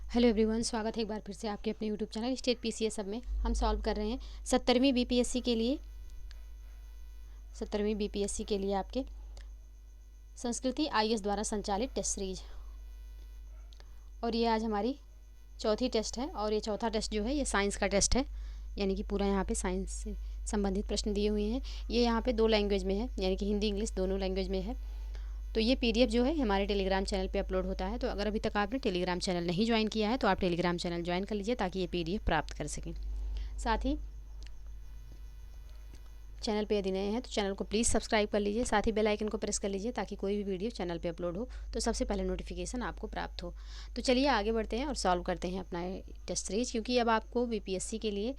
Hello everyone, स्वागत है एक बार फिर से आपके अपने यूट्यूब चैनल स्टेट पीसीएस सब में। हम सॉल्व कर रहे हैं 17वीं बीपीएससी के लिए आपके संस्कृति आईएएस द्वारा संचालित टेस्ट सीरीज। और ये आज हमारी चौथी टेस्ट है और ये चौथा टेस्ट जो है ये साइंस का टेस्ट है, यानी कि पूरा यहाँ पे साइंस से संबंधित प्रश्न दिए हुए हैं। ये यहाँ पे 2 लैंग्वेज में है, यानी कि हिंदी इंग्लिश दोनों लैंग्वेज में है। तो ये पीडीएफ जो है हमारे टेलीग्राम चैनल पे अपलोड होता है। तो अगर अभी तक आपने टेलीग्राम चैनल नहीं ज्वाइन किया है तो आप टेलीग्राम चैनल ज्वाइन कर लीजिए ताकि ये पीडीएफ प्राप्त कर सकें। साथ ही चैनल पे यदि नए हैं तो चैनल को प्लीज़ सब्सक्राइब कर लीजिए, साथ ही बेल आइकन को प्रेस कर लीजिए ताकि कोई भी वीडियो चैनल पे अपलोड हो तो सबसे पहले नोटिफिकेशन आपको प्राप्त हो। तो चलिए आगे बढ़ते हैं और सॉल्व करते हैं अपना टेस्ट सीरीज, क्योंकि अब आपको बीपीएससी के लिए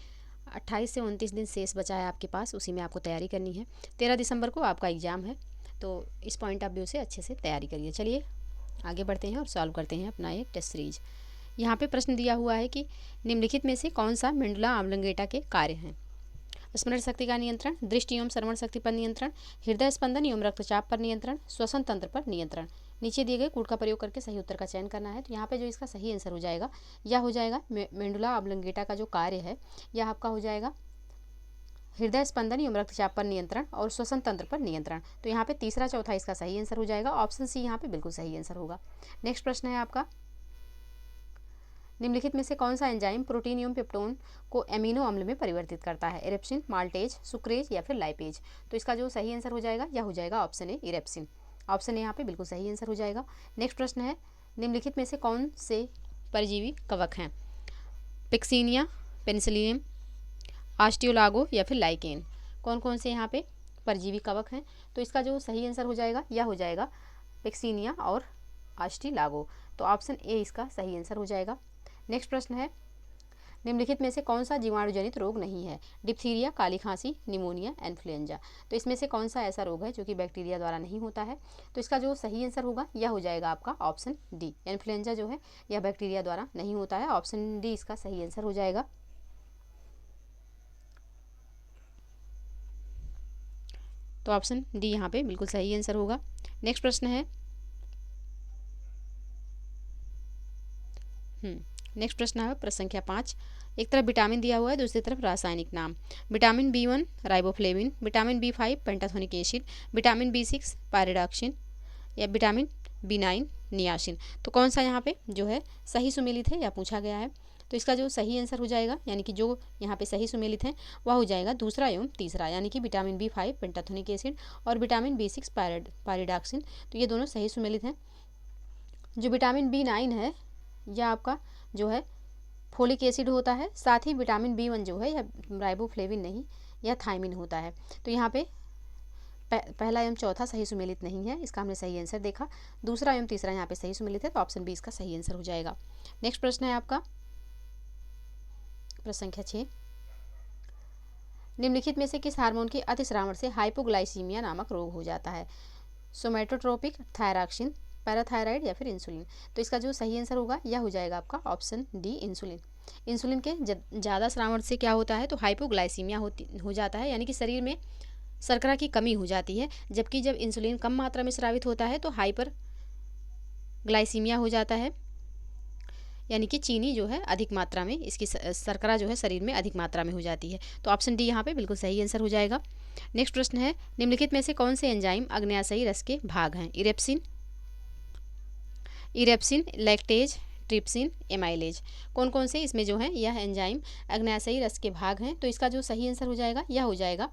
28 से 29 दिन शेष बचा है आपके पास, उसी में आपको तैयारी करनी है। 13 दिसंबर को आपका एग्ज़ाम है, तो इस पॉइंट ऑफ व्यू से अच्छे से तैयारी करिए। चलिए आगे बढ़ते हैं और सॉल्व करते हैं अपना ये टेस्ट सीरीज। यहाँ पे प्रश्न दिया हुआ है कि निम्नलिखित में से कौन सा मेंडुला ऑब्लोंगेटा के कार्य हैं। स्मरण शक्ति का नियंत्रण, दृष्टि एवं श्रवण शक्ति पर नियंत्रण, हृदय स्पंदन एवं रक्तचाप पर नियंत्रण, श्वसन तंत्र पर नियंत्रण। नीचे दिए गए कूट का प्रयोग करके सही उत्तर का चयन करना है। तो यहाँ पे जो इसका सही आंसर हो जाएगा यह हो जाएगा मेंडुला ऑब्लोंगेटा का जो कार्य है यह आपका हो जाएगा हृदय स्पंदन एवं रक्तचाप पर नियंत्रण और श्वसन तंत्र पर नियंत्रण। तो यहाँ पे तीसरा चौथा इसका सही आंसर हो जाएगा। ऑप्शन सी यहाँ पे बिल्कुल सही आंसर होगा। नेक्स्ट प्रश्न है आपका, निम्नलिखित में से कौन सा एंजाइम प्रोटीन एवं पेप्टोन को एमिनो अम्ल में परिवर्तित करता है। इरेप्सिन, माल्टेज, सुक्रेज या फिर लाइपेज। तो इसका जो सही आंसर हो जाएगा यह हो जाएगा option A erepsin. Option A यहाँ पे बिल्कुल सही आंसर हो जाएगा। नेक्स्ट प्रश्न है, निम्नलिखित में से कौन से परजीवी कवक हैं। पिक्सीनिया, पेनिसिलियम, ऑस्टियोलागो या फिर लाइकेन। कौन कौन से यहाँ पे परजीवी कवक हैं। तो इसका जो सही आंसर हो जाएगा यह हो जाएगा पिक्सीनिया और ऑस्टियोलागो। तो ऑप्शन ए इसका सही आंसर हो जाएगा। नेक्स्ट प्रश्न है, निम्नलिखित में से कौन सा जीवाणु जनित रोग नहीं है। डिप्थीरिया, काली खांसी, निमोनिया, इन्फ्लुएंजा। तो इसमें से कौन सा ऐसा रोग है जो कि बैक्टीरिया द्वारा नहीं होता है। तो इसका जो सही आंसर होगा यह हो जाएगा आपका ऑप्शन डी। इन्फ्लुएंजा जो है यह बैक्टीरिया द्वारा नहीं होता है। ऑप्शन डी इसका सही आंसर हो जाएगा। तो ऑप्शन डी यहाँ पे बिल्कुल सही आंसर होगा। नेक्स्ट प्रश्न है, नेक्स्ट प्रश्न है प्रश्न संख्या 5। एक तरफ विटामिन दिया हुआ है, दूसरी तरफ रासायनिक नाम। Vitamin B1 riboflavin, vitamin B5 pantothenic acid, vitamin B6 pyridoxine या विटामिन B9 नियासिन। तो कौन सा यहाँ पे जो है सही सुमेलित है या पूछा गया है। तो इसका जो सही आंसर हो जाएगा, यानी कि जो यहाँ पे सही सुमेलित है वह हो जाएगा दूसरा एवं तीसरा, यानी कि विटामिन B5 पेंटाथोनिक एसिड और विटामिन B6 पायरिडॉक्सिन। तो ये दोनों सही सुमेलित हैं। जो विटामिन B9 है यह आपका जो है फोलिक एसिड होता है, साथ ही विटामिन B1 जो है यह राइबोफ्लेविन नहीं, यह थायमिन होता है। तो यहाँ पे पहला एवं चौथा सही सुमेलित नहीं है, इसका हमने सही आंसर देखा। दूसरा एवं तीसरा यहाँ पे सही सुमेलित है, तो ऑप्शन बी इसका सही आंसर हो जाएगा। नेक्स्ट प्रश्न है आपका प्रश्न संख्या 6। निम्नलिखित में से किस हार्मोन के अतिस्रावण से हाइपोग्लाइसीमिया नामक रोग हो जाता है। सोमेटोट्रोपिक, थायरॉक्सिन, पैराथायराइड या फिर इंसुलिन। तो इसका जो सही आंसर होगा यह हो जाएगा आपका ऑप्शन डी इंसुलिन। इंसुलिन के ज़्यादा श्रावण से क्या होता है तो हाइपोग्लाइसीमिया हो जाता है, यानी कि शरीर में शर्करा की कमी हो जाती है। जबकि जब इंसुलिन कम मात्रा में स्रावित होता है तो हाइपर ग्लाइसीमिया हो जाता है, यानी कि चीनी जो है अधिक मात्रा में, इसकी शर्करा जो है शरीर में अधिक मात्रा में हो जाती है। तो ऑप्शन डी यहाँ पे बिल्कुल सही आंसर हो जाएगा। नेक्स्ट प्रश्न है, निम्नलिखित में से कौन से एंजाइम अग्न्याशयी रस के भाग हैं। Erepsin, lactase, trypsin, amylase. कौन कौन से इसमें जो है यह एंजाइम अग्न्याशयी रस के भाग हैं। तो इसका जो सही आंसर हो जाएगा यह हो जाएगा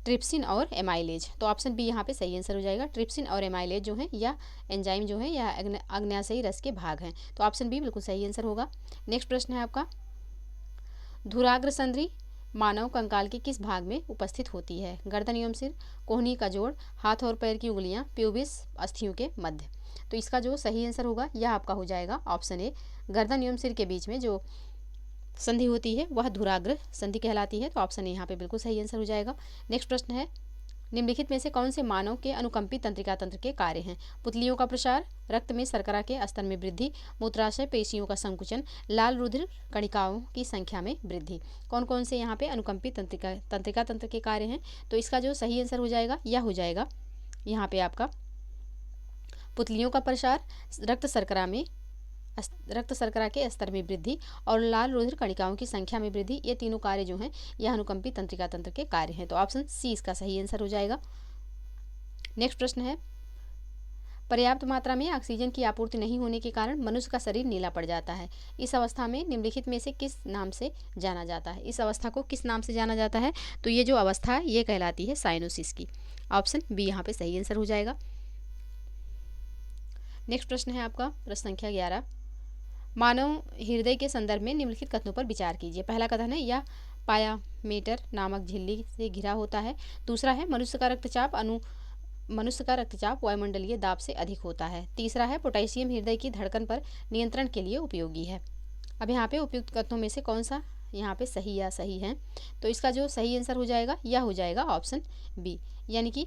ट्रिप्सिन और एमाइलेज। तो ऑप्शन बी यहाँ पे सही आंसर हो जाएगा। ट्रिप्सिन और एमाइलेज जो है यह एंजाइम जो है यह अग्न्याशयी रस के भाग हैं। तो ऑप्शन बी बिल्कुल सही आंसर होगा। नेक्स्ट प्रश्न है आपका, धुराग्र संधि मानव कंकाल के किस भाग में उपस्थित होती है। गर्दन एवं सिर, कोहनी का जोड़, हाथ और पैर की उंगलियां, प्यूबिस अस्थियों के मध्य। तो इसका जो सही आंसर होगा यह आपका हो जाएगा ऑप्शन ए। गर्दन एवं सिर के बीच में जो संधि होती है वह धुराग्र संधि कहलाती है। तो ऑप्शन ए यहाँ पे बिल्कुल सही आंसर हो जाएगा। नेक्स्ट प्रश्न है, निम्नलिखित में से कौन से मानव के अनुकंपी तंत्रिका तंत्र के कार्य हैं। पुतलियों का प्रसार, रक्त में शर्करा के स्तर में वृद्धि, मूत्राशय पेशियों का संकुचन, लाल रुधिर कणिकाओं की संख्या में वृद्धि। कौन कौन से यहाँ पे अनुकंपी तंत्रिका तंत्र के कार्य हैं। तो इसका जो सही आंसर हो जाएगा यह हो जाएगा यहाँ पे आपका पुतलियों का प्रसार, रक्त शर्करा में रक्त शर्करा के स्तर में वृद्धि और लाल रुधिर कणिकाओं की संख्या में वृद्धि, ये तीनों कार्य जो हैं यह अनुकंपी तंत्रिका तंत्र के कार्य हैं। तो ऑप्शन सी इसका सही आंसर हो जाएगा। नेक्स्ट प्रश्न है, पर्याप्त मात्रा में ऑक्सीजन की आपूर्ति नहीं होने के कारण मनुष्य का शरीर नीला पड़ जाता है। इस अवस्था में निम्नलिखित में से किस नाम से जाना जाता है? इस अवस्था को किस नाम से जाना जाता है? तो ये जो अवस्था है ये कहलाती है साइनोसिस की। ऑप्शन बी यहाँ पे सही आंसर हो जाएगा। नेक्स्ट प्रश्न है आपका प्रश्न संख्या 11, मानव हृदय के संदर्भ में निम्नलिखित कथनों पर विचार कीजिए। पहला कथन है, यह पायामीटर नामक झिल्ली से घिरा होता है। दूसरा है, मनुष्य का रक्तचाप वायुमंडलीय दाब से अधिक होता है। तीसरा है, पोटेशियम हृदय की धड़कन पर नियंत्रण के लिए उपयोगी है। अब यहाँ पे उपयुक्त कथनों में से कौन सा यहाँ पे सही या सही है? तो इसका जो सही आंसर हो जाएगा यह हो जाएगा ऑप्शन बी, यानी कि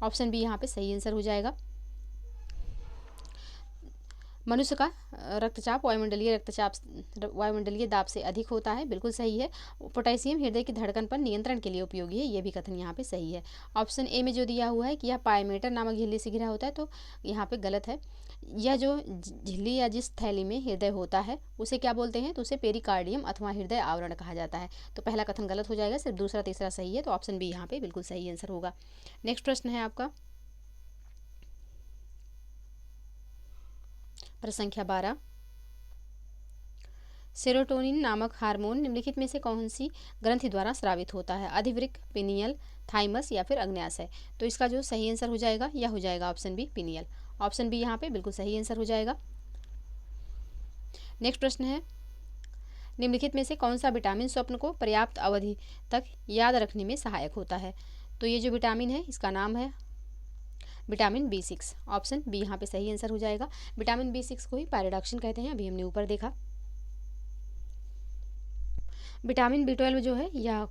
ऑप्शन बी यहाँ पे सही आंसर हो जाएगा। मनुष्य का रक्तचाप वायुमंडलीय दाब से अधिक होता है, बिल्कुल सही है। पोटेशियम हृदय की धड़कन पर नियंत्रण के लिए उपयोगी है, ये भी कथन यहाँ पे सही है। ऑप्शन ए में जो दिया हुआ है कि यह पायमीटर नामक झिल्ली से घिरा होता है, तो यहाँ पे गलत है। यह जो झिल्ली या जिस थैली में हृदय होता है उसे क्या बोलते हैं? तो उसे पेरिकार्डियम अथवा हृदय आवरण कहा जाता है। तो पहला कथन गलत हो जाएगा, सिर्फ दूसरा तीसरा सही है। तो ऑप्शन बी यहाँ पे बिल्कुल सही आंसर होगा। नेक्स्ट प्रश्न है आपका प्रश्न संख्या 12, सेरोटोनिन नामक हार्मोन निम्नलिखित में से कौन सी ग्रंथि द्वारा स्रावित होता है? अधिवृक्क, पिनियल, थाइमस या फिर अग्न्याशय? तो इसका जो सही आंसर हो जाएगा यह हो जाएगा option B, pineal. Option B यहाँ पे बिल्कुल सही आंसर हो जाएगा। नेक्स्ट प्रश्न है, निम्नलिखित में से कौन सा विटामिन स्वप्न को पर्याप्त अवधि तक याद रखने में सहायक होता है? तो ये जो विटामिन है इसका नाम है विटामिन B6। ऑप्शन बी यहाँ पे सही आंसर हो जाएगा। विटामिन B6 को ही पायरिडॉक्सिन कहते हैं, अभी हमने ऊपर देखा। विटामिन B12 जो है यह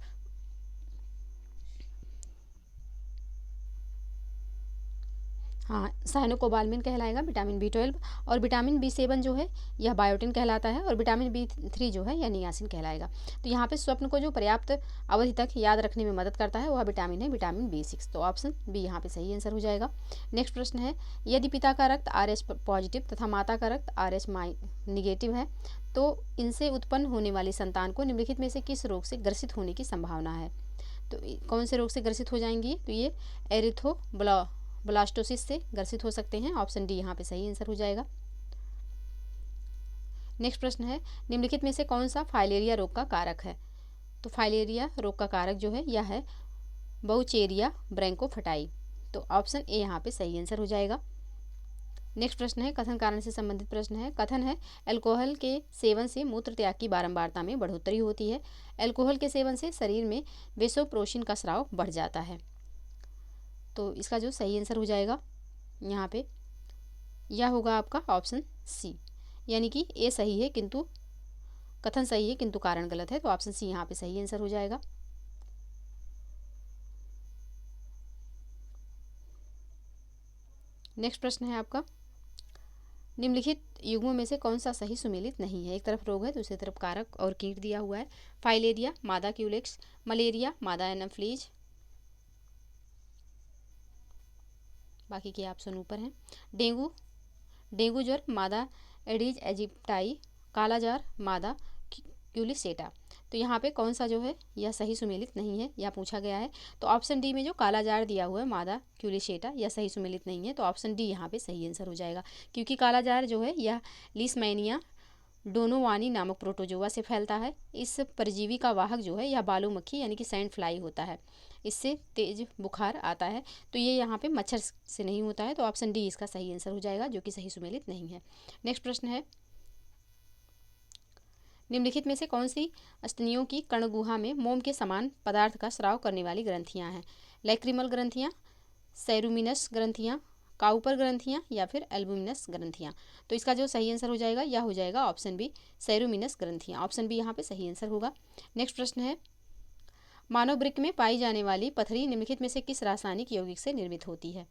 साइनोकोबाल्मिन कहलाएगा विटामिन B12, और विटामिन B7 जो है यह बायोटिन कहलाता है, और विटामिन B3 जो है यह नियासिन कहलाएगा। तो यहाँ पे स्वप्न को जो पर्याप्त अवधि तक याद रखने में मदद करता है वह विटामिन है विटामिन B6। तो ऑप्शन बी यहाँ पे सही आंसर हो जाएगा। नेक्स्ट प्रश्न है, यदि पिता का रक्त RH पॉजिटिव तथा माता का रक्त RH निगेटिव है तो इनसे उत्पन्न होने वाली संतान को निम्नलिखित में से किस रोग से ग्रसित होने की संभावना है? तो कौन से रोग से ग्रसित हो जाएंगी? तो ये एरिथ्रोब्लास्टोसिस से ग्रसित हो सकते हैं। ऑप्शन डी यहाँ पे सही आंसर हो जाएगा। नेक्स्ट प्रश्न है, निम्नलिखित में से कौन सा फाइलेरिया रोग का कारक है? तो फाइलेरिया रोग का कारक जो है यह है बाउचेरिया ब्रैंकोफटाई। तो ऑप्शन ए यहाँ पे सही आंसर हो जाएगा। नेक्स्ट प्रश्न है, कथन कारण से संबंधित प्रश्न है। कथन है, अल्कोहल के सेवन से मूत्र त्याग की बारंबारता में बढ़ोतरी होती है। अल्कोहल के सेवन से शरीर में वेसोप्रोसिन का स्राव बढ़ जाता है। तो इसका जो सही आंसर हो जाएगा यहाँ पे यह होगा आपका ऑप्शन सी, यानी कि ए सही है किंतु कथन सही है किंतु कारण गलत है। तो ऑप्शन सी यहाँ पे सही आंसर हो जाएगा। नेक्स्ट प्रश्न है आपका, निम्नलिखित युग्मों में से कौन सा सही सुमेलित नहीं है? एक तरफ रोग है दूसरी तरफ कारक और कीट दिया हुआ है। फाइलेरिया, मादा क्यूलेक्स, मलेरिया, मादा एनाफ्लीज, बाकी के ऑप्शन ऊपर हैं। डेंगू ज्वर, मादा एडीज एजिप्टाई, काला जार, मादा क्यूलिसेटा। तो यहाँ पे कौन सा जो है यह सही सुमेलित नहीं है, यह पूछा गया है। तो ऑप्शन डी में जो काला जार दिया हुआ है मादा क्यूलिसेटा यह सही सुमेलित नहीं है। तो ऑप्शन डी यहाँ पे सही आंसर हो जाएगा, क्योंकि काला जार जो है यह लीशमैनिया डोनोवानी नामक प्रोटोजोआ से फैलता है। इस परजीवी का वाहक जो है यह बालू मक्खी यानी कि सैंड फ्लाई होता है। इससे तेज बुखार आता है। तो ये यहाँ पे मच्छर से नहीं होता है। तो ऑप्शन डी इसका सही आंसर हो जाएगा, जो कि सही सुमेलित नहीं है। नेक्स्ट प्रश्न है, निम्नलिखित में से कौन सी स्तनियों की कर्णगुहा में मोम के समान पदार्थ का स्राव करने वाली ग्रंथियाँ हैं? लैक्रिमल ग्रंथियाँ, सेरुमिनस ग्रंथियाँ, काउपर ग्रंथियाँ या फिर एल्बुमिनस ग्रंथियाँ? तो इसका जो सही आंसर हो जाएगा यह हो जाएगा ऑप्शन बी, सेरुमिनस ग्रंथियाँ। ऑप्शन बी यहाँ पे सही आंसर होगा। नेक्स्ट प्रश्न है, मानव वृक्क में पाई जाने वाली पथरी निम्नलिखित में से किस रासायनिक यौगिक से निर्मित होती है?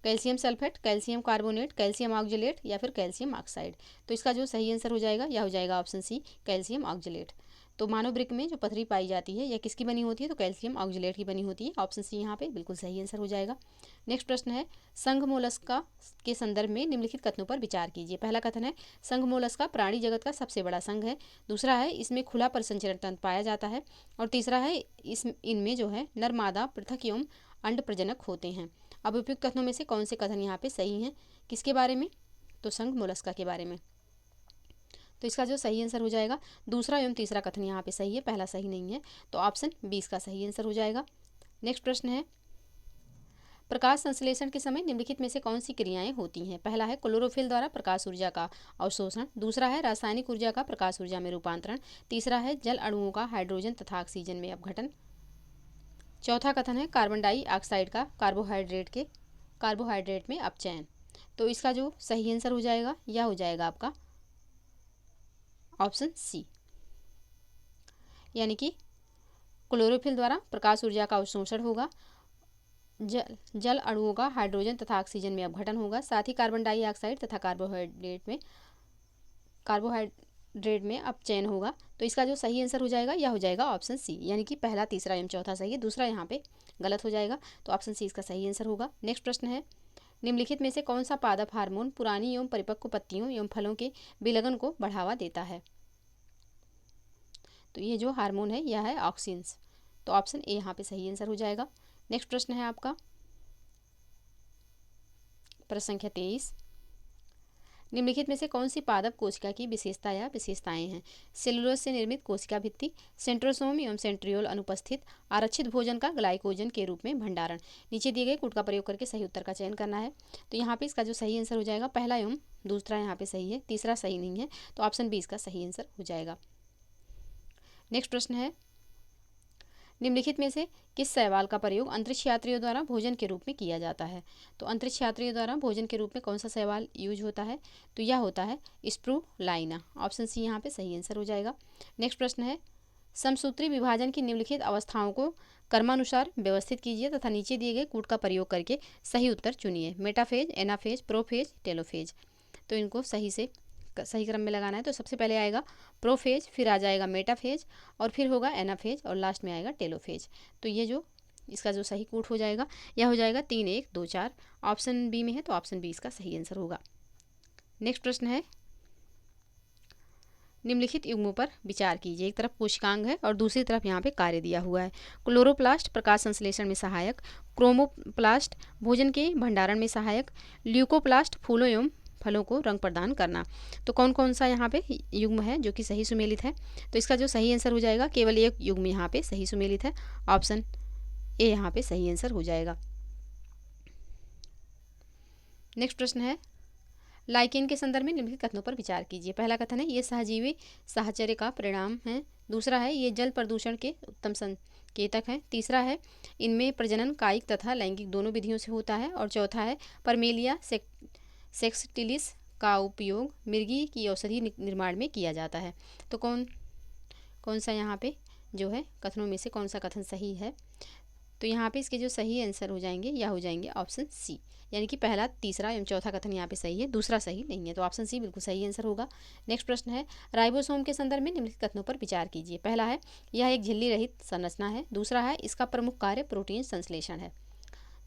Calcium sulphate, calcium carbonate, calcium oxalate या फिर कैल्शियम ऑक्साइड? तो इसका जो सही आंसर हो जाएगा यह हो जाएगा ऑप्शन सी, कैल्शियम ऑक्जेलेट। तो मानव वृक्क में जो पथरी पाई जाती है यह किसकी बनी होती है, तो कैल्शियम ऑक्जेलेट की बनी होती है। ऑप्शन सी यहाँ पे बिल्कुल सही आंसर हो जाएगा। नेक्स्ट प्रश्न है, संघ मोलस्का के संदर्भ में निम्नलिखित कथनों पर विचार कीजिए। पहला कथन है, संघ मोलस्का प्राणी जगत का सबसे बड़ा संघ है। दूसरा है, इसमें खुला परिसंचरण तंत्र पाया जाता है। और तीसरा है, इनमें जो है नर मादा पृथक एवं अंड प्रजनक होते हैं। अब उपयुक्त कथनों में से कौन से कथन यहाँ पे सही हैं, किसके बारे में, तो संघ मोलस्का के बारे में। तो इसका जो सही आंसर हो जाएगा, दूसरा एवं तीसरा कथन यहाँ पे सही है, पहला सही नहीं है। तो ऑप्शन 20 का सही आंसर हो जाएगा। नेक्स्ट प्रश्न है, प्रकाश संश्लेषण के समय निम्नलिखित में से कौन सी क्रियाएं होती हैं। पहला है, क्लोरोफिल द्वारा प्रकाश ऊर्जा का अवशोषण। दूसरा है, रासायनिक ऊर्जा का प्रकाश ऊर्जा में रूपांतरण। तीसरा है, जल अणुओं का हाइड्रोजन तथा ऑक्सीजन में अपघटन। चौथा कथन है, कार्बन डाइऑक्साइड का कार्बोहाइड्रेट में अपचयन। तो इसका जो सही आंसर हो जाएगा यह हो जाएगा आपका ऑप्शन सी, यानी कि क्लोरोफिल द्वारा प्रकाश ऊर्जा का अवशोषण होगा, जल अणुओं का हाइड्रोजन तथा ऑक्सीजन में अपघटन होगा, साथ ही कार्बन डाइऑक्साइड तथा कार्बोहाइड्रेट में अपचयन होगा। तो इसका जो सही आंसर हो जाएगा यह हो जाएगा ऑप्शन सी, यानी कि पहला, तीसरा एवं चौथा सही है, दूसरा यहाँ पे गलत हो जाएगा। तो ऑप्शन सी इसका सही आंसर होगा। नेक्स्ट प्रश्न है, निम्नलिखित में से कौन सा पादप हार्मोन पुरानी एवं परिपक्व पत्तियों एवं फलों के विलगन को बढ़ावा देता है। तो ये जो हार्मोन है यह है ऑक्सिन्स। तो ऑप्शन ए यहाँ पे सही आंसर हो जाएगा। नेक्स्ट प्रश्न है आपका प्रश्न संख्या 23, निम्नलिखित में से कौन सी पादप कोशिका की विशेषता या विशेषताएं हैं। सेलुलोज से निर्मित कोशिका भित्ति, सेंट्रोसोम एवं सेंट्रियोल अनुपस्थित, आरक्षित भोजन का ग्लाइकोजन के रूप में भंडारण। नीचे दिए गए कूट का प्रयोग करके सही उत्तर का चयन करना है। तो यहाँ पे इसका जो सही आंसर हो जाएगा, पहला एवं दूसरा यहाँ पे सही है, तीसरा सही नहीं है। तो ऑप्शन 20 का सही आंसर हो जाएगा। नेक्स्ट प्रश्न है, निम्नलिखित में से किस शैवाल का प्रयोग अंतरिक्ष यात्रियों द्वारा भोजन के रूप में किया जाता है। तो अंतरिक्ष यात्रियों द्वारा भोजन के रूप में कौन सा शैवाल यूज होता है, तो यह होता है स्प्रूलाइना। ऑप्शन सी यहाँ पे सही आंसर हो जाएगा। नेक्स्ट प्रश्न है, समसूत्री विभाजन की निम्नलिखित अवस्थाओं को क्रमानुसार व्यवस्थित कीजिए तथा नीचे दिए गए कूट का प्रयोग करके सही उत्तर चुनिए। Metaphase, anaphase, prophase, telophase. तो इनको सही क्रम में लगाना है। तो सबसे पहले आएगा प्रोफेज, फिर आ जाएगा मेटाफेज, और फिर होगा एनाफेज, और लास्ट में आएगा टेलोफेज। तो ये जो इसका जो सही कूट हो जाएगा यह हो जाएगा 3, 1, 2, 4। ऑप्शन बी में है, तो ऑप्शन बी इसका सही आंसर होगा। नेक्स्ट प्रश्न है, निम्नलिखित युग्मों पर विचार कीजिए। एक तरफ कोशिकांग है और दूसरी तरफ यहाँ पे कार्य दिया हुआ है। क्लोरोप्लास्ट प्रकाश संश्लेषण में सहायक, क्रोमोप्लास्ट भोजन के भंडारण में सहायक, ल्यूकोप्लास्ट फूलों एवं फलों को रंग प्रदान करना। तो कौन कौन सा यहाँ पे युग्म है जो कि सही सुमेलित है। तो इसका जो सही आंसर हो जाएगा, केवल एक युग्म यहाँ पे सही सुमेलित है, ऑप्शन ए यहाँ पे सही आंसर हो जाएगा। नेक्स्ट प्रश्न है, लाइकेन के संदर्भ में निम्नलिखित कथनों पर विचार कीजिए। पहला कथन है, ये सहजीवी साहचर्य का परिणाम है। दूसरा है, ये जल प्रदूषण के उत्तम संकेतक है। तीसरा है, इनमें प्रजनन कायिक तथा लैंगिक दोनों विधियों से होता है। और चौथा है, परमेलिया सेक्सटिलिस का उपयोग मिर्गी की औषधि निर्माण में किया जाता है। तो कौन सा यहाँ पे जो है कथनों में से कौन सा कथन सही है। तो यहाँ पे इसके जो सही आंसर हो जाएंगे या हो जाएंगे ऑप्शन सी, यानी कि पहला, तीसरा एवं चौथा कथन यहाँ पे सही है, दूसरा सही नहीं है। तो ऑप्शन सी बिल्कुल सही आंसर होगा। नेक्स्ट प्रश्न है, राइबोसोम के संदर्भ में निम्नलिखित कथनों पर विचार कीजिए। पहला है, यह एक झिल्ली रहित संरचना है। दूसरा है, इसका प्रमुख कार्य प्रोटीन संश्लेषण है।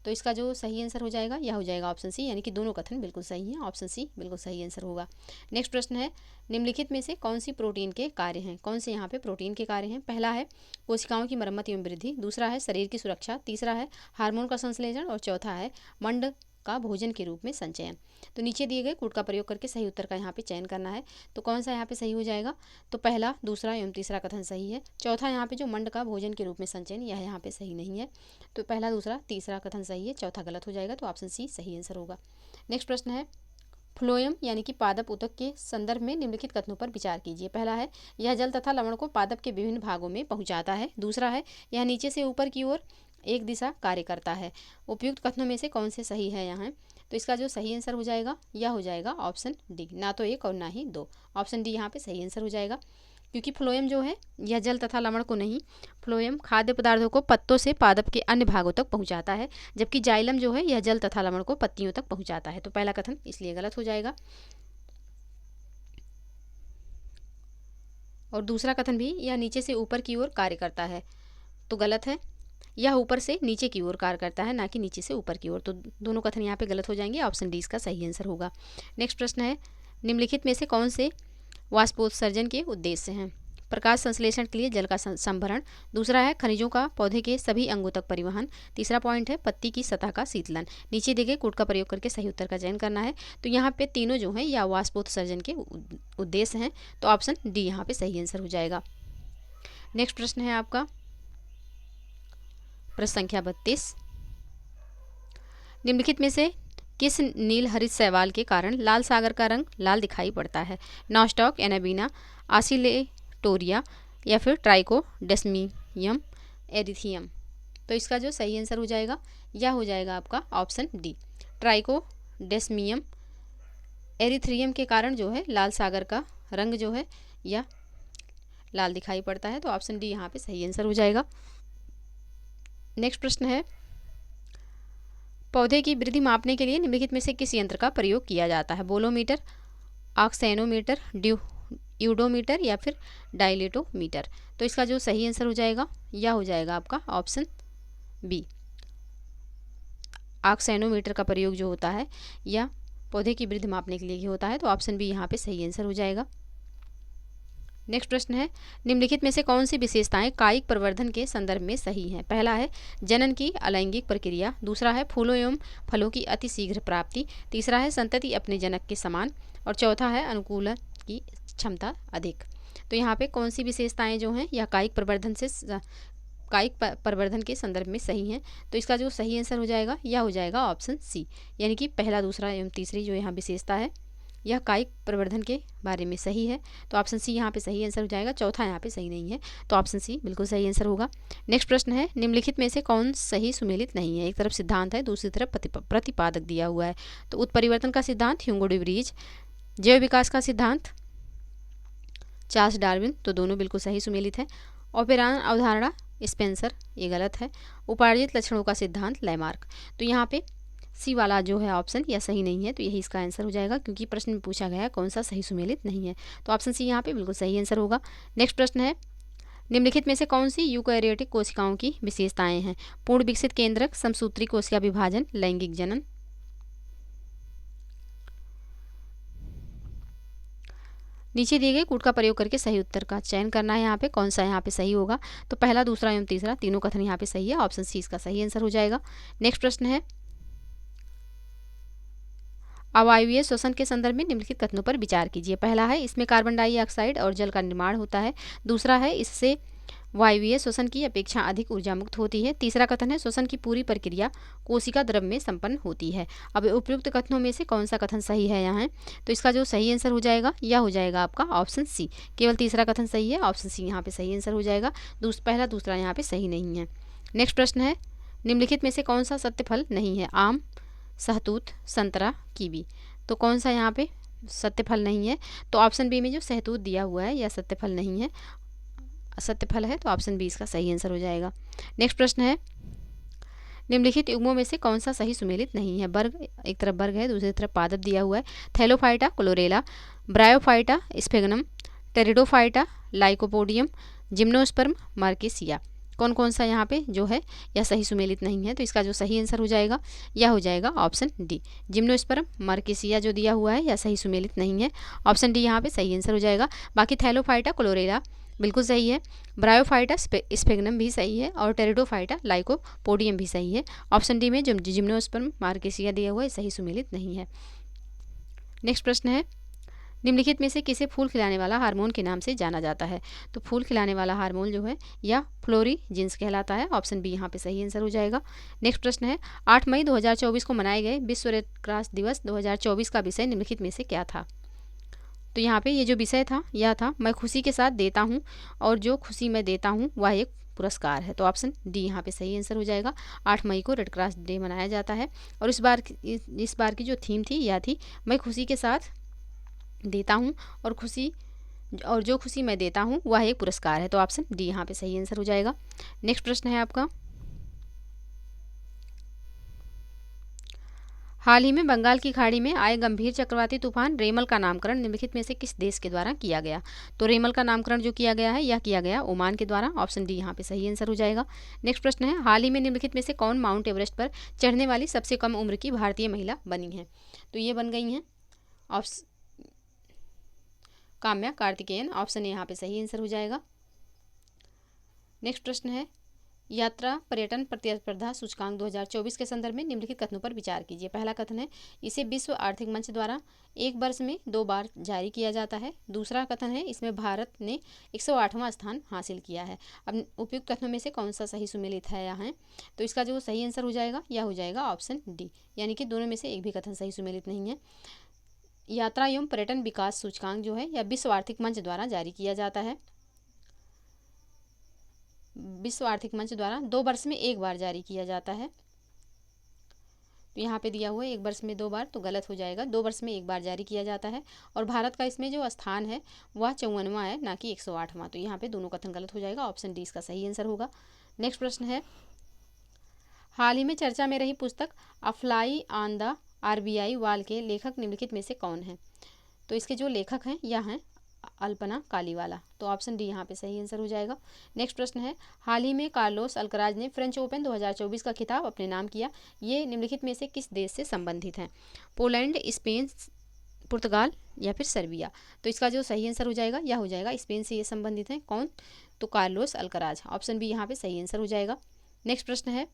तो इसका जो सही आंसर हो जाएगा यह हो जाएगा ऑप्शन सी, यानी कि दोनों कथन बिल्कुल सही हैं, ऑप्शन सी बिल्कुल सही आंसर होगा। नेक्स्ट प्रश्न है, निम्नलिखित में से कौन सी प्रोटीन के कार्य हैं। कौन से यहाँ पे प्रोटीन के कार्य हैं। पहला है, कोशिकाओं की मरम्मत एवं वृद्धि। दूसरा है, शरीर की सुरक्षा। तीसरा है, हार्मोन का संश्लेषण। और चौथा है, मंड का भोजन के रूप में संचयन। तो नीचे दिए गए कूट का प्रयोग करके सही उत्तर का यहाँ पे चयन करना है। तो कौन सा यहाँ पे सही हो जाएगा। तो पहला, दूसरा एवं तीसरा कथन सही है। चौथा यहाँ पे जो मंड का भोजन के रूप में संचयन, यह यहाँ पे सही नहीं है। तो पहला, दूसरा, तीसरा कथन सही है, चौथा गलत हो जाएगा। तो ऑप्शन सी सही आंसर होगा। नेक्स्ट प्रश्न है, फ्लोएम यानी कि पादप ऊतक के संदर्भ में निम्नलिखित कथनों पर विचार कीजिए। पहला है, यह जल तथा लवण को पादप के विभिन्न भागों में पहुँचाता है। दूसरा है, यह नीचे से ऊपर की ओर एक दिशा कार्य करता है। उपयुक्त कथनों में से कौन से सही है यहाँ। तो इसका जो सही आंसर हो जाएगा यह हो जाएगा ऑप्शन डी, ना तो 1 और ना ही 2। ऑप्शन डी यहाँ पे सही आंसर हो जाएगा, क्योंकि फ्लोएम जो है यह जल तथा लवण को नहीं, फ्लोएम खाद्य पदार्थों को पत्तों से पादप के अन्य भागों तक पहुँचाता है, जबकि जाइलम जो है यह जल तथा लवण को पत्तियों तक पहुँचाता है। तो पहला कथन इसलिए गलत हो जाएगा। और दूसरा कथन भी यह नीचे से ऊपर की ओर कार्य करता है, तो गलत है। यह ऊपर से नीचे की ओर कार्य करता है, ना कि नीचे से ऊपर की ओर, तो दोनों कथन यहाँ पे गलत हो जाएंगे। ऑप्शन डी इसका सही आंसर होगा। नेक्स्ट प्रश्न है, निम्नलिखित में से कौन से वाष्पोत्सर्जन के उद्देश्य हैं? प्रकाश संश्लेषण के लिए जल का संभरण, दूसरा है खनिजों का पौधे के सभी अंगों तक परिवहन, तीसरा पॉइंट है पत्ती की सतह का शीतलन। नीचे दिए गए कोड का प्रयोग करके सही उत्तर का चयन करना है। तो यहाँ पे तीनों जो हैं या वाष्पोत्सर्जन के उद्देश्य हैं, तो ऑप्शन डी यहाँ पे सही आंसर हो जाएगा। नेक्स्ट प्रश्न है आपका प्रश्न संख्या 32, निम्नलिखित में से किस नील हरित शैवाल के कारण लाल सागर का रंग लाल दिखाई पड़ता है? नॉस्टॉक, एनाबीना, आसिलेटोरिया या फिर ट्राइकोडेस्मियम एरिथियम। तो इसका जो सही आंसर हो जाएगा यह हो जाएगा आपका ऑप्शन डी, ट्राइकोडेस्मियम एरिथ्रियम के कारण जो है लाल सागर का रंग जो है यह लाल दिखाई पड़ता है। तो ऑप्शन डी यहाँ पे सही आंसर हो जाएगा। नेक्स्ट प्रश्न है, पौधे की वृद्धि मापने के लिए निम्नलिखित में से किस यंत्र का प्रयोग किया जाता है? बोलोमीटर, ऑक्सेनोमीटर, यूडोमीटर या फिर डायलेटोमीटर। तो इसका जो सही आंसर हो जाएगा यह हो जाएगा आपका ऑप्शन बी, ऑक्सेनोमीटर का प्रयोग जो होता है यह पौधे की वृद्धि मापने के लिए ही होता है। तो ऑप्शन बी यहाँ पे सही आंसर हो जाएगा। नेक्स्ट प्रश्न है, निम्नलिखित में से कौन सी विशेषताएं कायिक प्रवर्धन के संदर्भ में सही हैं? पहला है जनन की अलैंगिक प्रक्रिया, दूसरा है फूलों एवं फलों की अति शीघ्र प्राप्ति, तीसरा है संतति अपने जनक के समान, और चौथा है अनुकूलन की क्षमता अधिक। तो यहाँ पे कौन सी विशेषताएं जो हैं यह कायिक प्रवर्धन के संदर्भ में सही हैं? तो इसका जो सही आंसर हो जाएगा यह हो जाएगा ऑप्शन सी, यानी कि पहला, दूसरा एवं तीसरी जो यहाँ विशेषता है यह कायिक प्रवर्धन के बारे में सही है। तो ऑप्शन सी यहाँ पे सही आंसर हो जाएगा। चौथा यहाँ पे सही नहीं है, तो ऑप्शन सी बिल्कुल सही आंसर होगा। नेक्स्ट प्रश्न है, निम्नलिखित में से कौन सही सुमेलित नहीं है? एक तरफ सिद्धांत है, दूसरी तरफ प्रतिपादक दिया हुआ है। तो उत्परिवर्तन का सिद्धांत ह्यूगो डे व्रीज, जैव विकास का सिद्धांत चार्ल्स डार्विन, तो दोनों बिल्कुल सही सुमेलित है। ऑपेरान अवधारणा स्पेंसर, ये गलत है। उपार्जित लक्षणों का सिद्धांत लैमार्क, तो यहाँ पे सी वाला जो है ऑप्शन यह सही नहीं है, तो यही इसका आंसर हो जाएगा, क्योंकि प्रश्न में पूछा गया है कौन सा सही सुमेलित नहीं है। तो ऑप्शन सी यहाँ पे बिल्कुल सही आंसर होगा। नेक्स्ट प्रश्न है, निम्नलिखित में से कौन सी यूकैरियोटिक कोशिकाओं की विशेषताएं हैं? पूर्ण विकसित केंद्रक, समसूत्री कोशिका विभाजन, लैंगिक जनन। नीचे दिए गए कूट का प्रयोग करके सही उत्तर का चयन करना है। यहाँ पे कौन सा यहाँ पे सही होगा? तो पहला, दूसरा एवं तीसरा तीनों कथन यहाँ पे सही है। ऑप्शन सी इसका सही आंसर हो जाएगा। नेक्स्ट प्रश्न है, अवायवीय श्वसन के संदर्भ में निम्नलिखित कथनों पर विचार कीजिए। पहला है इसमें कार्बन डाइऑक्साइड और जल का निर्माण होता है, दूसरा है इससे वायवीय श्वसन की अपेक्षा अधिक ऊर्जा मुक्त होती है, तीसरा कथन है श्वसन की पूरी प्रक्रिया कोशिका द्रव में संपन्न होती है। अब उपयुक्त कथनों में से कौन सा कथन सही है यहाँ? तो इसका जो सही आंसर हो जाएगा यह हो जाएगा आपका ऑप्शन सी, केवल तीसरा कथन सही है। ऑप्शन सी यहाँ पे सही आंसर हो जाएगा। पहला, दूसरा यहाँ पे सही नहीं है। नेक्स्ट प्रश्न है, निम्नलिखित में से कौन सा सत्य फल नहीं है? आम, सहतूत, संतरा, कीवी। तो कौन सा यहाँ पे सत्य फल नहीं है? तो ऑप्शन बी में जो सहतूत दिया हुआ है यह सत्य फल नहीं है, असत्य फल है। तो ऑप्शन बी इसका सही आंसर हो जाएगा। नेक्स्ट प्रश्न है, निम्नलिखित युग्मों में से कौन सा सही सुमेलित नहीं है? वर्ग, एक तरफ वर्ग है, दूसरी तरफ पादप दिया हुआ है। Thallophyta chlorella, bryophyta sphagnum, pteridophyta lycopodium, gymnosperm मार्केसिया। कौन कौन सा यहाँ पे जो है यह सही सुमेलित नहीं है? तो इसका जो सही आंसर हो जाएगा यह हो जाएगा ऑप्शन डी, जिम्नोस्पर्म मार्केसिया जो दिया हुआ है यह सही सुमेलित नहीं है। ऑप्शन डी यहाँ पे सही आंसर हो जाएगा। बाकी थैलोफाइटा क्लोरेला बिल्कुल सही है, ब्रायोफाइटा स्फेगनम भी सही है, और टेरिडोफाइटा लाइकोपोडियम भी सही है। ऑप्शन डी में जो जिम्नोस्पर्म मार्केसिया दिया हुआ है सही सुमेलित नहीं है। नेक्स्ट प्रश्न है, निम्नलिखित में से किसे फूल खिलाने वाला हार्मोन के नाम से जाना जाता है? तो फूल खिलाने वाला हार्मोन जो है यह फ्लोरीजिन्स कहलाता है। ऑप्शन बी यहाँ पे सही आंसर हो जाएगा। नेक्स्ट प्रश्न है, 8 मई 2024 को मनाए गए विश्व रेड क्रॉस दिवस 2024 का विषय निम्नलिखित में से क्या था? तो यहाँ पे ये जो विषय था यह था मैं खुशी के साथ देता हूँ और जो खुशी मैं देता हूँ वह एक पुरस्कार है। तो ऑप्शन डी यहाँ पे सही आंसर हो जाएगा। 8 मई को रेड क्रॉस डे मनाया जाता है, और इस बार की जो थीम थी यह थी मैं खुशी के साथ देता हूँ और जो खुशी मैं देता हूँ वह एक पुरस्कार है। तो ऑप्शन डी यहाँ पे सही आंसर हो जाएगा। नेक्स्ट प्रश्न है आपका, हाल ही में बंगाल की खाड़ी में आए गंभीर चक्रवाती तूफान रेमल का नामकरण निम्नलिखित में से किस देश के द्वारा किया गया? तो रेमल का नामकरण जो किया गया है यह किया गया ओमान के द्वारा। ऑप्शन डी यहाँ पे सही आंसर हो जाएगा। नेक्स्ट प्रश्न है, हाल ही में निम्नलिखित में से कौन माउंट एवरेस्ट पर चढ़ने वाली सबसे कम उम्र की भारतीय महिला बनी है? तो ये बन गई हैं ऑप्शन काम्या कार्तिकेयन। ऑप्शन यहाँ पे सही आंसर हो जाएगा। नेक्स्ट प्रश्न है, यात्रा पर्यटन प्रतिस्पर्धा सूचकांक 2024 के संदर्भ में निम्नलिखित कथनों पर विचार कीजिए। पहला कथन है, इसे विश्व आर्थिक मंच द्वारा एक वर्ष में 2 बार जारी किया जाता है। दूसरा कथन है, इसमें भारत ने 108वां स्थान हासिल किया है। अब उपयुक्त कथनों में से कौन सा सही सुमेलित है यहाँ? तो इसका जो सही आंसर हो जाएगा यह हो जाएगा ऑप्शन डी, यानी कि दोनों में से एक भी कथन सही सुमेलित नहीं है। यात्रा एवं पर्यटन विकास सूचकांक जो है यह विश्व आर्थिक मंच द्वारा जारी किया जाता है। विश्व आर्थिक मंच द्वारा 2 वर्ष में 1 बार जारी किया जाता है। तो यहाँ पे दिया हुआ है 1 वर्ष में 2 बार, तो गलत हो जाएगा। 2 वर्ष में 1 बार जारी किया जाता है और भारत का इसमें जो स्थान है वह 54वां है, ना कि 108वां। तो यहाँ पे दोनों कथन गलत हो जाएगा। ऑप्शन डी इसका सही आंसर होगा। नेक्स्ट प्रश्न है, हाल ही में चर्चा में रही पुस्तक अ fly on the RBI wall के लेखक निम्नलिखित में से कौन है? तो इसके जो लेखक हैं यह हैं अल्पना कालीवाला। तो ऑप्शन डी यहाँ पे सही आंसर हो जाएगा। नेक्स्ट प्रश्न है, हाल ही में कार्लोस अल्कराज ने फ्रेंच ओपन 2024 का खिताब अपने नाम किया। ये निम्नलिखित में से किस देश से संबंधित हैं? पोलैंड, स्पेन, पुर्तगाल या फिर सर्बिया? तो इसका जो सही आंसर हो जाएगा यह हो जाएगा स्पेन से ये संबंधित हैं। कौन? तो कार्लोस अल्कराज। ऑप्शन बी यहाँ पे सही आंसर हो जाएगा। नेक्स्ट प्रश्न है,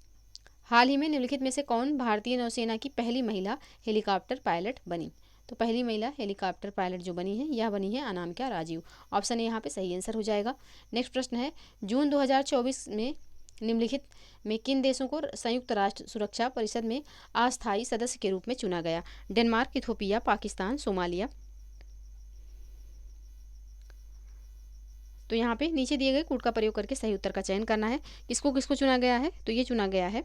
हाल ही में निम्नलिखित में से कौन भारतीय नौसेना की पहली महिला हेलीकॉप्टर पायलट बनी? तो पहली महिला हेलीकॉप्टर पायलट जो बनी है यह बनी है अनामिका राजीव। ऑप्शन ए यहाँ पे सही आंसर हो जाएगा। नेक्स्ट प्रश्न है, जून 2024 में निम्नलिखित में किन देशों को संयुक्त राष्ट्र सुरक्षा परिषद में अस्थायी सदस्य के रूप में चुना गया? Denmark, Ethiopia, Pakistan, Somalia? तो यहाँ पे नीचे दिए गए कूट का प्रयोग करके सही उत्तर का चयन करना है। किसको किसको चुना गया है? तो ये चुना गया है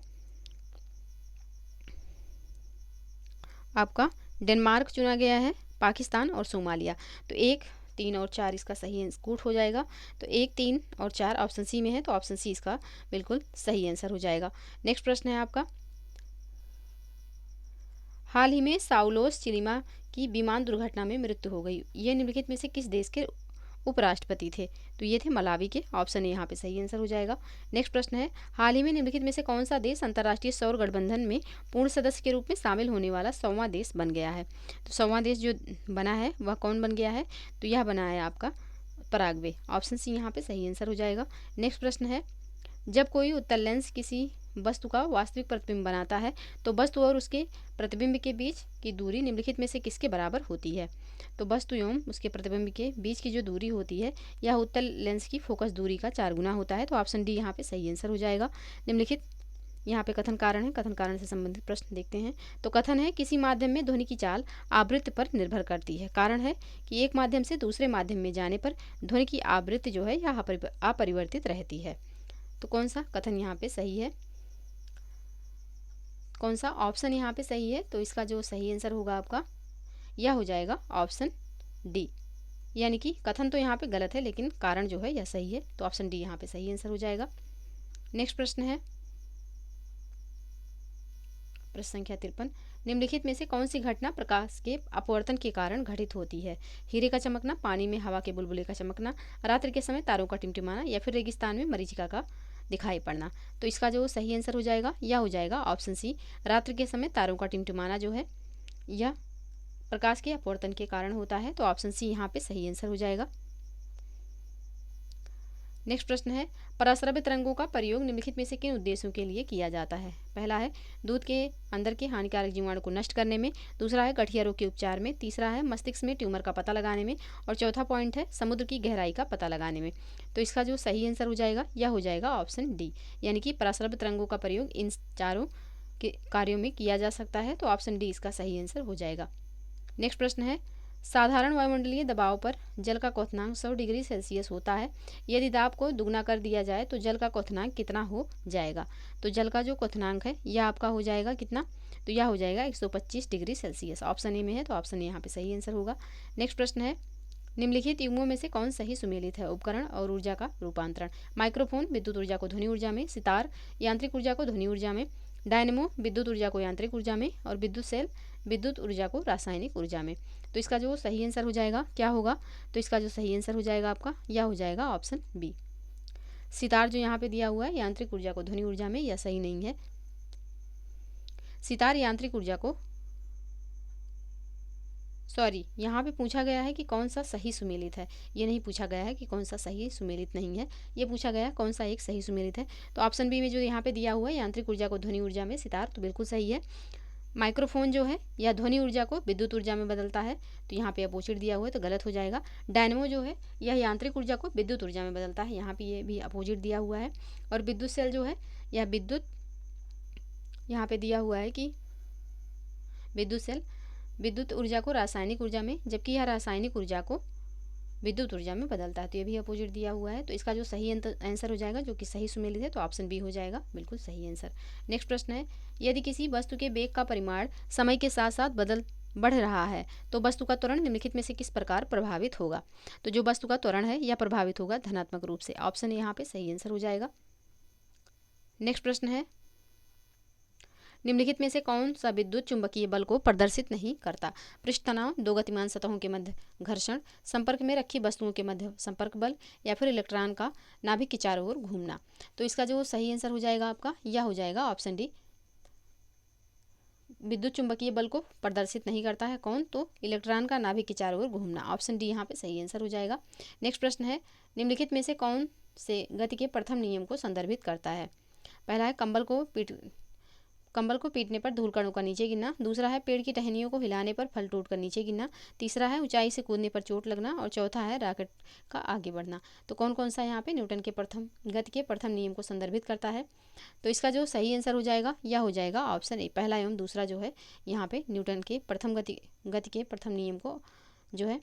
आपका डेनमार्क चुना गया है, पाकिस्तान और सोमालिया। तो 1, 3 और 4 इसका सही कूट हो जाएगा। तो 1, 3 और 4 ऑप्शन सी में है, तो ऑप्शन सी इसका बिल्कुल सही आंसर हो जाएगा। नेक्स्ट प्रश्न है आपका, हाल ही में साउलोस चिलिमा की विमान दुर्घटना में मृत्यु हो गई। ये निम्नलिखित में से किस देश के उपराष्ट्रपति थे? तो ये थे मलावी के। ऑप्शन ए यहाँ पे सही आंसर हो जाएगा। नेक्स्ट प्रश्न है, हाल ही में निम्नलिखित में से कौन सा देश अंतर्राष्ट्रीय सौर गठबंधन में पूर्ण सदस्य के रूप में शामिल होने वाला 100वां देश बन गया है? तो 100वां देश जो बना है वह कौन बन गया है? तो यह बना है आपका पराग्वे। ऑप्शन सी यहाँ पे सही आंसर हो जाएगा। नेक्स्ट प्रश्न है, जब कोई उत्तल लेंस किसी वस्तु का वास्तविक प्रतिबिंब बनाता है तो वस्तु और उसके प्रतिबिंब के बीच की दूरी निम्नलिखित में से किसके बराबर होती है? तो वस्तु एवं उसके प्रतिबिंब के बीच की जो दूरी होती है यह उत्तल लेंस की फोकस दूरी का 4 गुना होता है। तो ऑप्शन डी यहाँ पे सही आंसर हो जाएगा। निम्नलिखित यहाँ पे कथन कारण है, कथन कारण से संबंधित प्रश्न देखते हैं। तो कथन है, किसी माध्यम में ध्वनि की चाल आवृत्ति पर निर्भर करती है। कारण है कि एक माध्यम से दूसरे माध्यम में जाने पर ध्वनि की आवृत्ति जो है यह अपरिवर्तित रहती है। तो कौन सा कथन यहाँ पे सही है? कौन सा ऑप्शन यहाँ पे सही है? तो इसका जो सही आंसर होगा आपका यह हो जाएगा ऑप्शन डी, यानी कि कथन तो यहाँ पे गलत है लेकिन कारण जो है यह सही है। तो ऑप्शन डी यहाँ पे सही आंसर हो जाएगा। नेक्स्ट प्रश्न है, प्रश्न संख्या 53, निम्नलिखित में से कौन सी घटना प्रकाश के अपवर्तन के कारण घटित होती है? हीरे का चमकना, पानी में हवा के बुलबुले का चमकना, रात्रि के समय तारों का टिमटिमाना या फिर रेगिस्तान में मरीचिका का दिखाई पड़ना? तो इसका जो सही आंसर हो जाएगा यह हो जाएगा ऑप्शन सी, रात्रि के समय तारों का टिमटिमाना जो है यह प्रकाश के अपवर्तन के कारण होता है। तो ऑप्शन सी यहाँ पे सही आंसर हो जाएगा। नेक्स्ट प्रश्न है, पराश्रव्य तरंगों का प्रयोग निम्नलिखित में से किन उद्देश्यों के लिए किया जाता है? पहला है दूध के अंदर के हानिकारक जीवाणु को नष्ट करने में, दूसरा है गठिया रोग के उपचार में, तीसरा है मस्तिष्क में ट्यूमर का पता लगाने में और चौथा पॉइंट है समुद्र की गहराई का पता लगाने में। तो इसका जो सही आंसर हो जाएगा यह हो जाएगा ऑप्शन डी, यानी कि पराश्रव्य तरंगों का प्रयोग इन चारों के कार्यों में किया जा सकता है। तो ऑप्शन डी इसका सही आंसर हो जाएगा। नेक्स्ट प्रश्न है, साधारण वायुमंडलीय दबाव पर जल का क्वथनांक 100 डिग्री सेल्सियस होता है। यदि दाब को दुगना कर दिया जाए तो जल का क्वथनांक कितना हो जाएगा? तो जल का जो क्वथनांक है यह आपका हो जाएगा कितना? तो यह हो जाएगा 125 डिग्री सेल्सियस। ऑप्शन ए में है, तो ऑप्शन ए यहाँ पे सही आंसर होगा। नेक्स्ट प्रश्न है, निम्नलिखित युग्मों में से कौन सही सुमेलित है? उपकरण और ऊर्जा का रूपांतरण, माइक्रोफोन विद्युत ऊर्जा को ध्वनि ऊर्जा में, सितार यांत्रिक ऊर्जा को ध्वनि ऊर्जा में, डायनेमो विद्युत ऊर्जा को यांत्रिक ऊर्जा में और विद्युत सेल विद्युत ऊर्जा को रासायनिक ऊर्जा में। तो इसका जो सही आंसर हो जाएगा क्या होगा, तो इसका जो सही आंसर हो जाएगा आपका यह हो जाएगा ऑप्शन बी। सितार जो यहाँ पे दिया हुआ है यांत्रिक ऊर्जा को ध्वनि ऊर्जा में, यह सही नहीं है। सितार यांत्रिक ऊर्जा को यहाँ पे पूछा गया है कि कौन सा सही सुमेलित है, ये नहीं पूछा गया है कि कौन सा सही सुमेलित नहीं है, ये पूछा गया है कौन सा एक सही सुमेलित है। तो ऑप्शन बी में जो यहाँ पे दिया हुआ है यांत्रिक ऊर्जा को ध्वनि ऊर्जा में सितार, तो बिल्कुल सही है। माइक्रोफोन जो है यह ध्वनि ऊर्जा को विद्युत ऊर्जा में बदलता है, तो यहाँ पे अपोजिट दिया हुआ है तो गलत हो जाएगा। डायनेमो जो है यह यांत्रिक ऊर्जा को विद्युत ऊर्जा में बदलता है, यहाँ पे ये भी अपोजिट दिया हुआ है। और विद्युत सेल जो है यह विद्युत, यहाँ पे दिया हुआ है कि विद्युत सेल विद्युत ऊर्जा को रासायनिक ऊर्जा में, जबकि यह रासायनिक ऊर्जा को विद्युत ऊर्जा में बदलता है, तो ये भी अपोजिट दिया हुआ है। तो इसका जो सही आंसर हो जाएगा जो कि सही सुमेलित है, तो ऑप्शन बी हो जाएगा बिल्कुल सही आंसर। नेक्स्ट प्रश्न है, यदि किसी वस्तु के वेग का परिमाण समय के साथ साथ बढ़ रहा है तो वस्तु का त्वरण निम्नलिखित में से किस प्रकार प्रभावित होगा। तो जो वस्तु का त्वरण है यह प्रभावित होगा धनात्मक रूप से, ऑप्शन यहाँ पे सही आंसर हो जाएगा। नेक्स्ट प्रश्न है, निम्नलिखित में से कौन सा विद्युत चुंबकीय बल को प्रदर्शित नहीं करता। पृष्ठ तनाव, दो गतिमान सतहों के मध्य घर्षण, संपर्क में रखी वस्तुओं के मध्य संपर्क बल, या फिर इलेक्ट्रॉन का नाभिक के चारों ओर घूमना। तो इसका जो सही आंसर हो जाएगा आपका यह हो जाएगा ऑप्शन डी। विद्युत चुंबकीय बल को प्रदर्शित नहीं करता है कौन, तो इलेक्ट्रॉन का नाभिक के चारों ओर घूमना, ऑप्शन डी यहाँ पे सही आंसर हो जाएगा। नेक्स्ट प्रश्न है, निम्नलिखित में से कौन से गति के प्रथम नियम को संदर्भित करता है। पहला है कंबल को पीटने पर धूल कणों का नीचे गिरना, दूसरा है पेड़ की टहनियों को हिलाने पर फल टूटकर नीचे गिरना, तीसरा है ऊंचाई से कूदने पर चोट लगना, और चौथा है रॉकेट का आगे बढ़ना। तो कौन कौन सा यहाँ पे न्यूटन के गति के प्रथम नियम को संदर्भित करता है। तो इसका जो सही आंसर हो जाएगा यह हो जाएगा ऑप्शन ए। पहला एवं दूसरा जो है यहाँ पे न्यूटन के गति के प्रथम नियम को जो है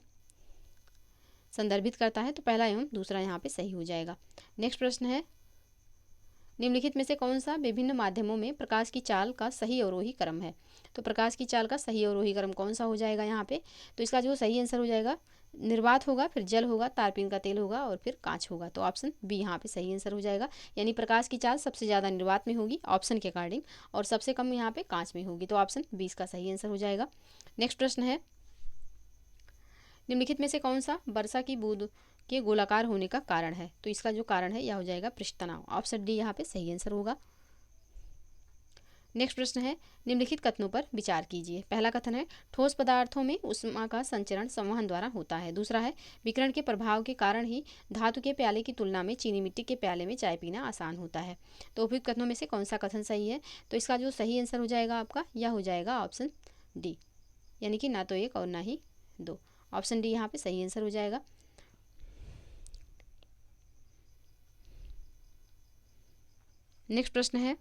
संदर्भित करता है, तो पहला एवं दूसरा यहाँ पे सही हो जाएगा। नेक्स्ट प्रश्न है, निम्नलिखित में से कौन सा विभिन्न माध्यमों में प्रकाश की चाल का सही अवरोही क्रम है। तो प्रकाश की चाल का सही अवरोही क्रम कौन सा हो जाएगा यहाँ पे, तो इसका जो सही आंसर हो जाएगा निर्वात होगा, फिर जल होगा, तारपीन का तेल होगा और फिर कांच होगा। तो ऑप्शन बी यहाँ पे सही आंसर हो जाएगा, यानी प्रकाश की चाल सबसे ज़्यादा निर्वात में होगी ऑप्शन के अकॉर्डिंग, और सबसे कम यहाँ पे कांच में होगी, तो ऑप्शन 20 का सही आंसर हो जाएगा। नेक्स्ट प्रश्न है, निम्नलिखित में से कौन सा वर्षा की बूंद के गोलाकार होने का कारण है। तो इसका जो कारण है यह हो जाएगा पृष्ठ तनाव, ऑप्शन डी यहाँ पे सही आंसर होगा। नेक्स्ट प्रश्न है, निम्नलिखित कथनों पर विचार कीजिए। पहला कथन है, ठोस पदार्थों में ऊष्मा का संचरण संवहन द्वारा होता है। दूसरा है, विकिरण के प्रभाव के कारण ही धातु के प्याले की तुलना में चीनी मिट्टी के प्याले में चाय पीना आसान होता है। तो उपयुक्त कथनों में से कौन सा कथन सही है, तो इसका जो सही आंसर हो जाएगा आपका यह हो जाएगा ऑप्शन डी, यानी कि ना तो एक और ना ही दो, ऑप्शन डी यहाँ पे सही आंसर हो जाएगा। नेक्स्ट प्रश्न है,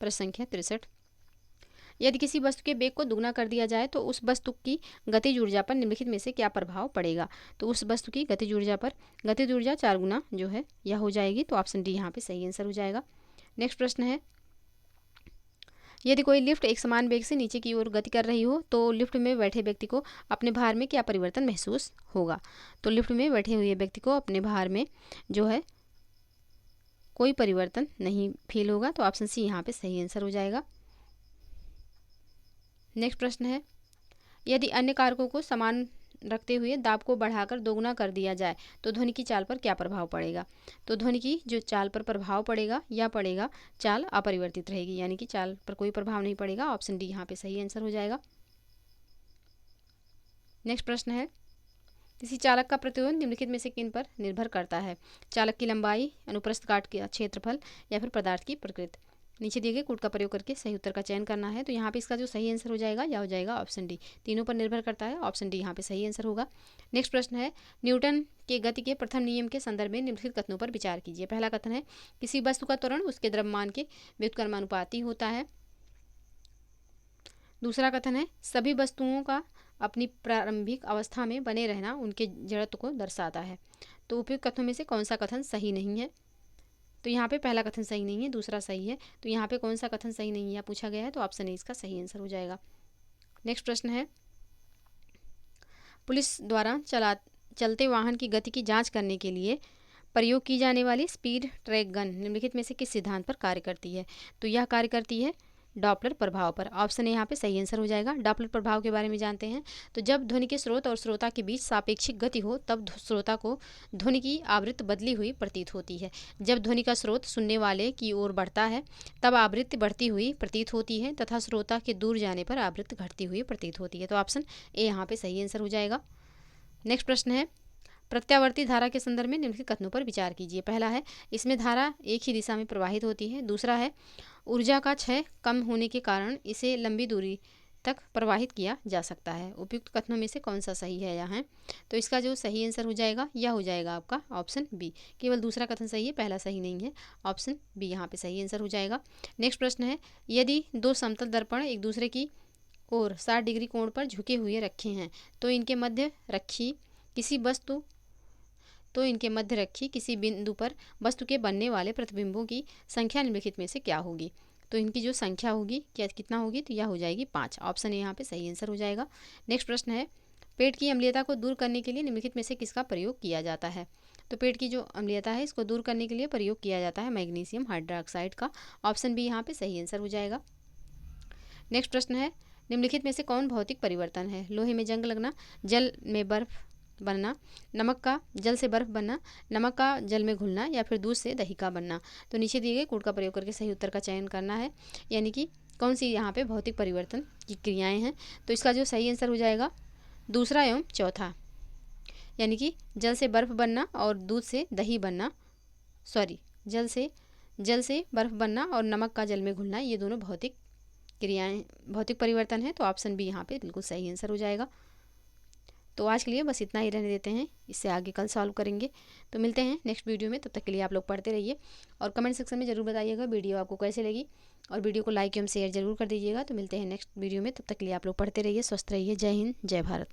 प्रश्न संख्या 63, यदि किसी वस्तु के वेग को दुगना कर दिया जाए तो उस वस्तु की गतिज ऊर्जा पर निम्नलिखित में से क्या प्रभाव पड़ेगा। तो उस वस्तु की गतिज ऊर्जा पर गतिज ऊर्जा 4 गुना जो है यह हो जाएगी, तो ऑप्शन डी यहाँ पे सही आंसर हो जाएगा। नेक्स्ट प्रश्न है, यदि कोई लिफ्ट एक समान वेग से नीचे की ओर गति कर रही हो तो लिफ्ट में बैठे व्यक्ति को अपने भार में क्या परिवर्तन महसूस होगा। तो लिफ्ट में बैठे हुए व्यक्ति को अपने भार में जो है कोई परिवर्तन नहीं फील होगा, तो ऑप्शन सी यहाँ पे सही आंसर हो जाएगा। नेक्स्ट प्रश्न है, यदि अन्य कारकों को समान रखते हुए दाब को बढ़ाकर दोगुना कर दिया जाए तो ध्वनि की चाल पर क्या प्रभाव पड़ेगा। तो ध्वनि की जो चाल पर प्रभाव पड़ेगा या पड़ेगा, चाल अपरिवर्तित रहेगी, यानी कि चाल पर कोई प्रभाव नहीं पड़ेगा, ऑप्शन डी यहाँ पे सही आंसर हो जाएगा। नेक्स्ट प्रश्न है, किसी चालक का प्रतिरोध निम्नलिखित में से किन पर निर्भर करता है। चालक की लंबाई, अनुप्रस्थ काट का क्षेत्रफल, या फिर पदार्थ की प्रकृति। नीचे दिए गए कूट का प्रयोग करके सही उत्तर का चयन करना है। तो यहाँ पे इसका जो सही आंसर हो जाएगा या हो जाएगा ऑप्शन डी, तीनों पर निर्भर करता है, ऑप्शन डी यहाँ पे सही आंसर होगा। नेक्स्ट प्रश्न है, न्यूटन के गति के प्रथम नियम के संदर्भ में निम्नलिखित कथनों पर विचार कीजिए। पहला कथन है, किसी वस्तु का त्वरण उसके द्रव्यमान के व्युत्क्रमानुपाती होता है। दूसरा कथन है, सभी वस्तुओं का अपनी प्रारंभिक अवस्था में बने रहना उनके जड़त्व को दर्शाता है। तो उपयुक्त कथनों में से कौन सा कथन सही नहीं है। तो यहाँ पे पहला कथन सही नहीं है, दूसरा सही है, तो यहाँ पे कौन सा कथन सही नहीं है पूछा गया है, तो ऑप्शन ए इसका सही आंसर हो जाएगा। नेक्स्ट प्रश्न है, पुलिस द्वारा चलते वाहन की गति की जांच करने के लिए प्रयोग की जाने वाली स्पीड ट्रैक गन निम्नलिखित में से किस सिद्धांत पर कार्य करती है? तो यह कार्य करती है डॉपलर प्रभाव पर। ऑप्शन यहाँ पे सही आंसर हो जाएगा। डॉपलर प्रभाव के बारे में जानते हैं। तो जब ध्वनि के स्रोत और श्रोता के बीच सापेक्षिक गति हो तब श्रोता को ध्वनि की आवृत्ति बदली हुई प्रतीत होती है। जब ध्वनि का स्रोत सुनने वाले की ओर बढ़ता है तब आवृत्ति बढ़ती हुई प्रतीत होती है तथा श्रोता के दूर जाने पर आवृत्ति घटती हुई प्रतीत होती है। तो ऑप्शन ए यहाँ पे सही आंसर हो जाएगा। नेक्स्ट प्रश्न है, प्रत्यावर्ती धारा के संदर्भ में निम्नलिखित कथनों पर विचार कीजिए। पहला है, इसमें धारा एक ही दिशा में प्रवाहित होती है। दूसरा है, ऊर्जा का क्षय कम होने के कारण इसे लंबी दूरी तक प्रवाहित किया जा सकता है। उपयुक्त कथनों में से कौन सा सही है यहाँ? तो इसका जो सही आंसर हो जाएगा यह हो जाएगा आपका ऑप्शन बी। केवल दूसरा कथन सही है, पहला सही नहीं है। ऑप्शन बी यहाँ पे सही आंसर हो जाएगा। नेक्स्ट प्रश्न है, यदि दो समतल दर्पण एक दूसरे की ओर 60 डिग्री कोण पर झुके हुए रखे हैं तो इनके मध्य रखी किसी बिंदु पर वस्तु के बनने वाले प्रतिबिंबों की संख्या निम्नलिखित में से क्या होगी? तो इनकी जो संख्या होगी कितना होगी? तो यह हो जाएगी 5। ऑप्शन ए यहाँ पे सही आंसर हो जाएगा। नेक्स्ट प्रश्न है, पेट की अम्लीयता को दूर करने के लिए निम्नलिखित में से किसका प्रयोग किया जाता है? तो पेट की जो अम्लीयता है इसको दूर करने के लिए प्रयोग किया जाता है मैग्नीशियम हाइड्रोक्साइड का। ऑप्शन बी यहाँ पे सही आंसर हो जाएगा। नेक्स्ट प्रश्न है, निम्नलिखित में से कौन भौतिक परिवर्तन है? लोहे में जंग लगना, जल में बर्फ बनना, नमक का जल से बर्फ बनना, नमक का जल में घुलना या फिर दूध से दही का बनना। तो नीचे दिए गए कोड का प्रयोग करके सही उत्तर का चयन करना है, यानी कि कौन सी यहाँ पे भौतिक परिवर्तन की क्रियाएं हैं। तो इसका जो सही आंसर हो जाएगा दूसरा एवं चौथा, यानी कि जल से बर्फ बनना और दूध से दही बनना, जल से बर्फ बनना और नमक का जल में घुलना, ये दोनों भौतिक परिवर्तन है। तो ऑप्शन बी यहाँ पे बिल्कुल सही आंसर हो जाएगा। तो आज के लिए बस इतना ही रहने देते हैं, इससे आगे कल सॉल्व करेंगे। तो मिलते हैं नेक्स्ट वीडियो में, तब तक के लिए आप लोग पढ़ते रहिए और कमेंट सेक्शन में ज़रूर बताइएगा वीडियो आपको कैसे लगी और वीडियो को लाइक एवं शेयर जरूर कर दीजिएगा। तो मिलते हैं नेक्स्ट वीडियो में, तब तक के लिए आप लोग पढ़ते रहिए, स्वस्थ रहिए। जय हिंद, जय भारत।